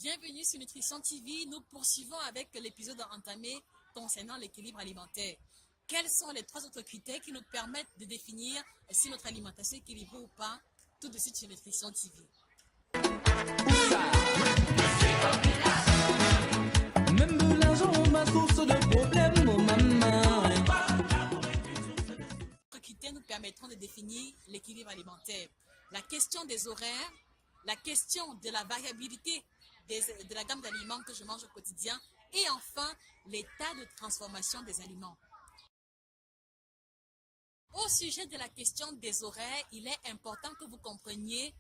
Bienvenue sur Nutrition TV. Nous poursuivons avec l'épisode entamé concernant l'équilibre alimentaire. Quels sont les 3 autres critères qui nous permettent de définir si notre alimentation est équilibrée ou pas? Tout de suite sur Nutrition TV. Même l'argent, ma source de problème, oh maman. Les critères nous permettront de définir l'équilibre alimentaire. La question des horaires, la question de la variabilité de la gamme d'aliments que je mange au quotidien et enfin l'état de transformation des aliments. Au sujet de la question des horaires, il est important que vous compreniez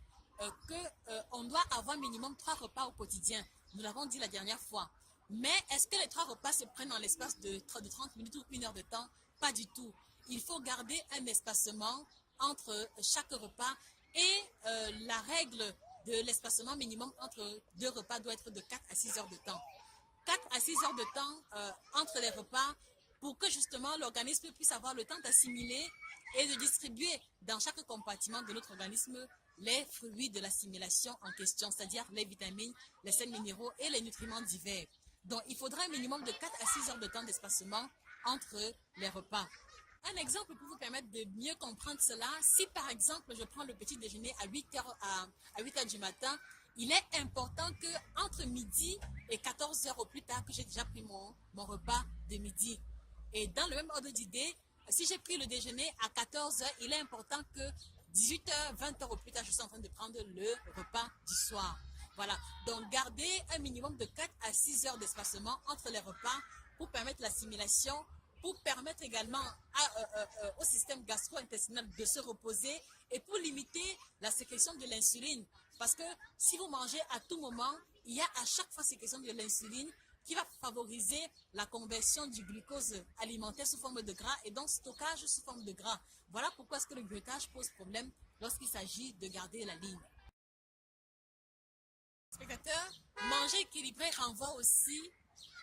qu'on doit avoir minimum 3 repas au quotidien. Nous l'avons dit la dernière fois. Mais est-ce que les 3 repas se prennent dans l'espace de 30 minutes ou 1 heure de temps? Pas du tout. Il faut garder un espacement entre chaque repas et la règle de l'espacement minimum entre 2 repas doit être de 4 à 6 heures de temps. 4 à 6 heures de temps entre les repas pour que justement l'organisme puisse avoir le temps d'assimiler et de distribuer dans chaque compartiment de notre organisme les fruits de l'assimilation en question, c'est-à-dire les vitamines, les sels minéraux et les nutriments divers. Donc, il faudra un minimum de 4 à 6 heures de temps d'espacement entre les repas. Un exemple pour vous permettre de mieux comprendre cela, si par exemple je prends le petit déjeuner à 8 heures du matin, il est important que entre midi et 14 heures au plus tard que j'ai déjà pris mon repas de midi. Et dans le même ordre d'idée, si j'ai pris le déjeuner à 14 heures, il est important que 18 heures, 20 heures au plus tard, je suis en train de prendre le repas du soir. Voilà, donc gardez un minimum de 4 à 6 heures d'espacement entre les repas pour permettre l'assimilation, pour permettre également au système gastro-intestinal de se reposer et pour limiter la sécrétion de l'insuline. Parce que si vous mangez à tout moment, il y a à chaque fois sécrétion de l'insuline qui va favoriser la conversion du glucose alimentaire sous forme de gras et donc stockage sous forme de gras. Voilà pourquoi est-ce que le grignotage pose problème lorsqu'il s'agit de garder la ligne. Spectateurs, manger équilibré renvoie aussi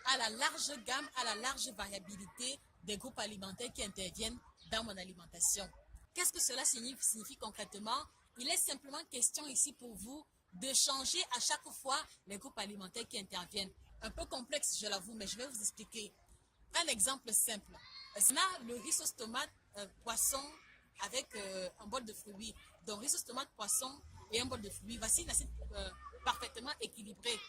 à la large gamme, à la large variabilité des groupes alimentaires qui interviennent dans mon alimentation. Qu'est-ce que cela signifie concrètement? Il est simplement question ici pour vous de changer à chaque fois les groupes alimentaires qui interviennent. Un peu complexe, je l'avoue, mais je vais vous expliquer. Un exemple simple. On a le riz sauce tomate poisson avec un bol de fruits. Donc riz sauce tomate poisson et un bol de fruits. Voici une assiette parfaitement équilibrée.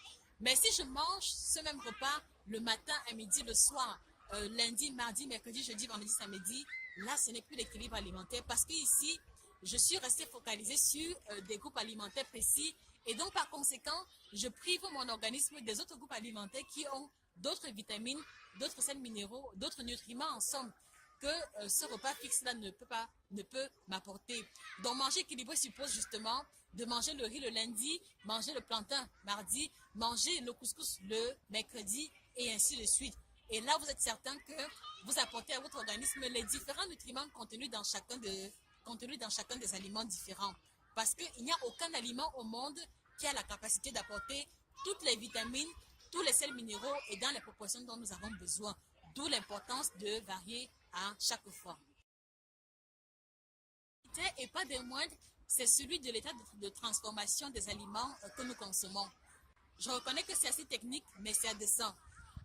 Mais si je mange ce même repas le matin, à midi, le soir, lundi, mardi, mercredi, jeudi, vendredi, samedi, là, ce n'est plus l'équilibre alimentaire parce que ici, je suis restée focalisée sur des groupes alimentaires précis et donc, par conséquent, je prive mon organisme des autres groupes alimentaires qui ont d'autres vitamines, d'autres sels minéraux, d'autres nutriments en somme que ce repas fixe-là ne peut m'apporter. Donc, manger équilibré suppose justement de manger le riz le lundi, manger le plantain mardi, manger le couscous le mercredi et ainsi de suite. Et là, vous êtes certain que vous apportez à votre organisme les différents nutriments contenus dans chacun des aliments différents. Parce qu'il n'y a aucun aliment au monde qui a la capacité d'apporter toutes les vitamines, tous les sels minéraux et dans les proportions dont nous avons besoin. D'où l'importance de varier à chaque fois. Et pas des moindres, c'est celui de l'état de transformation des aliments que nous consommons. Je reconnais que c'est assez technique, mais c'est indécent.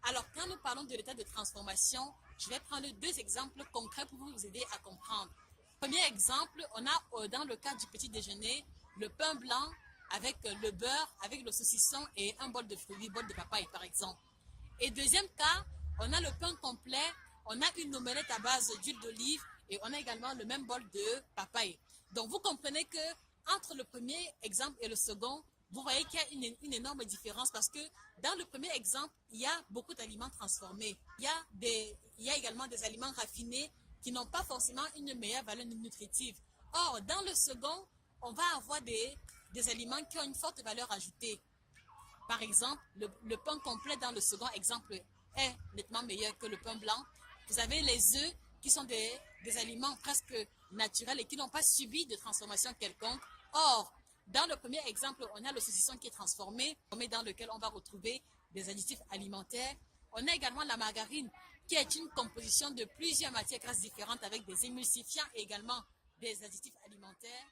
Alors, quand nous parlons de l'état de transformation, je vais prendre 2 exemples concrets pour vous aider à comprendre. Premier exemple, on a dans le cas du petit déjeuner, le pain blanc avec le beurre, avec le saucisson et un bol de fruits, bol de papaye par exemple. Et deuxième cas, on a le pain complet, on a une omelette à base d'huile d'olive et on a également le même bol de papaye. Donc vous comprenez que entre le premier exemple et le second, vous voyez qu'il y a une énorme différence parce que dans le premier exemple, il y a beaucoup d'aliments transformés. Il y a également des aliments raffinés qui n'ont pas forcément une meilleure valeur nutritive. Or, dans le second, on va avoir des aliments qui ont une forte valeur ajoutée. Par exemple, le pain complet dans le second exemple est nettement meilleur que le pain blanc. Vous avez les œufs qui sont des aliments presque naturels et qui n'ont pas subi de transformation quelconque. Or, dans le premier exemple, on a le saucisson qui est transformé, dans lequel on va retrouver des additifs alimentaires. On a également la margarine, qui est une composition de plusieurs matières grasses différentes avec des émulsifiants et également des additifs alimentaires.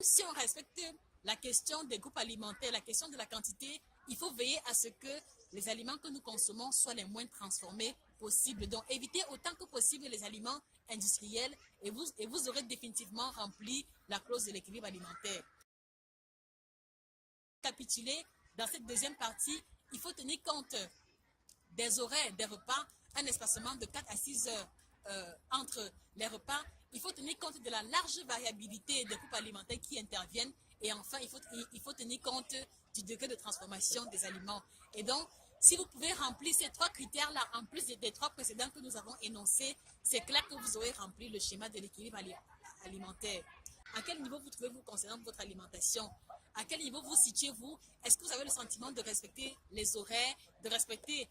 Si on respecte la question des groupes alimentaires, la question de la quantité il faut veiller à ce que les aliments que nous consommons soient les moins transformés possibles. Donc, évitez autant que possible les aliments industriels et vous aurez définitivement rempli la clause de l'équilibre alimentaire. Capituler, dans cette deuxième partie, il faut tenir compte des horaires des repas, un espacement de 4 à 6 heures entre les repas. Il faut tenir compte de la large variabilité des groupes alimentaires qui interviennent. Et enfin, il faut tenir compte du degré de transformation des aliments. Et donc, si vous pouvez remplir ces 3 critères-là, en plus des 3 précédents que nous avons énoncés, c'est clair que vous aurez rempli le schéma de l'équilibre alimentaire. À quel niveau vous trouvez-vous concernant votre alimentation? À quel niveau vous situez-vous? Est-ce que vous avez le sentiment de respecter les horaires, de respecter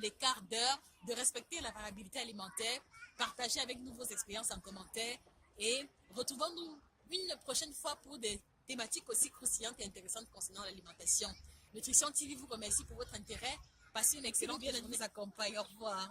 les quarts d'heure, de respecter la variabilité alimentaire? Partagez avec nous vos expériences en commentaire et retrouvons-nous une prochaine fois pour des thématiques aussi croustillantes et intéressantes concernant l'alimentation. Nutrition TV vous remercie pour votre intérêt. Passez une excellente journée. Nous accompagne. Au revoir.